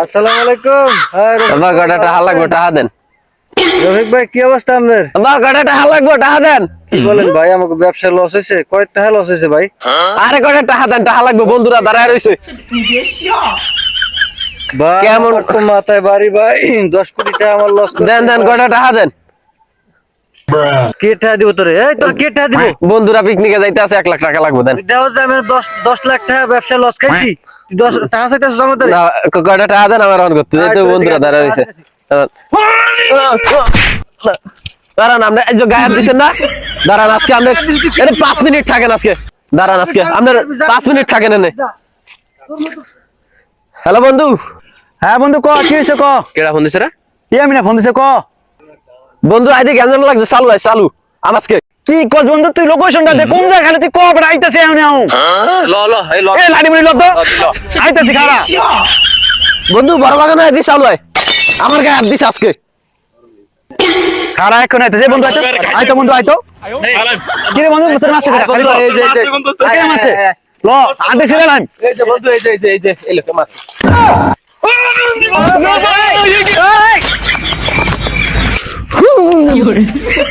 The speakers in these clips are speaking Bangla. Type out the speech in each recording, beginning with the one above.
আসসালামু আলাইকুম। হ্যাঁ বাবা গাড়া টাকা লাগবে, টাকা দেন। রফিক ভাই, কি অবস্থা আপনার? বাবা গাড়া টাকা লাগবে, টাকা দেন। কি বলেন ভাই, আমাকে ব্যবসা লস হয়েছে। কয় টাকা লস হয়েছে ভাই? আরে কয়টা টাকা দেন, টাকা লাগবে, বন্ধুরা দাঁড়ায় রইছে। ভাই কেমন? আমার তো মাথায় বাড়ি ভাই, 10 কোটি টাকা আমার লস করে দেন দেন, কয়টা টাকা দেন। কে টাকা দিব তোরে? এই তোর কে টাকা দিব? বন্ধুরা পিকনিকে যাইতে আছে, 1 লাখ টাকা লাগবে, দেন। দেওয়া যায় আমি 10 লাখ টাকা ব্যবসা লস খাইছি। তুই 10 টাকা চাইতেছিস জমা তোরে? না, কয়টা টাকা দেন, আমার অন করতে যেতে বন্ধুরা দাঁড়ায় রইছে। দাঁড়ান, আমরা এই যে গায়েব দিছেন না, দাঁড়ান আজকে আমরা 5 মিনিট থাকেন আজকে, দাঁড়ান আজকে আপনার 5 মিনিট থাকেন এনে। হ্যালো বন্ধু। হ্যাঁ বন্ধু, ক কি হইছে ক? কেডা ফোন দিছে রে? আমি না ফোন দিছে ক। বন্ধু আইতে কেমন লাগছে, চালু আই চালু আজকে। কি কস বন্ধু, তুই লোকেশনটা দে, কোন জায়গা তুই ক বড় আইতাছে আমি আউ। ল ল এই ল, এ লাড়ি মুড়ি ল তো, আইতাছি খাড়া। বন্ধু বড় বাগানে আইতে চালু আই, আমার গায়ে হাত দিছে আজকে। খাড়া এখন আইতাছে বন্ধু, আইতো আইতো বন্ধু আইতো। কি রে বন্ধু, তোর মাছে খাড়া খালি এই যে কে মাছে ল আন্টি ছিড়ে লাইম। এই যে বন্ধু, এই যে এই লোকে মাছ।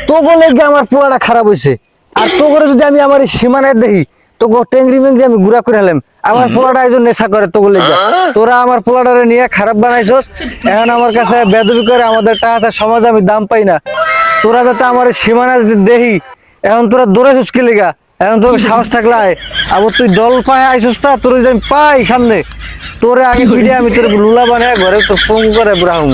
তো বলে কি আমার পোলাটা খারাপ হইছে, আর তো করে যদি আমি আমার এই সীমানায় দেখি তো টেংরি মেংরি আমি গুড়া করে হলাম। আমার পোলাটা একজন নেশা করে, তো বলে তোরা আমার পোলাটারে নিয়ে খারাপ বানাইছস। এখন আমার কাছে বেদবি করে, আমাদের টাকা সমাজে আমি দাম পাই না। তোরা যাতে আমার এই সীমানা দেখি, এখন তোরা দৌড়াইছস কি লিগা? এখন তোর সাহস থাকলে আয়। আবার তুই দল পায়ে আইসস তা তোর যদি আমি পাই সামনে, তোরে আগে ভিড়ে আমি তোর লুলা বানায় ঘরে তোর পঙ্গু করে বুড়া হম।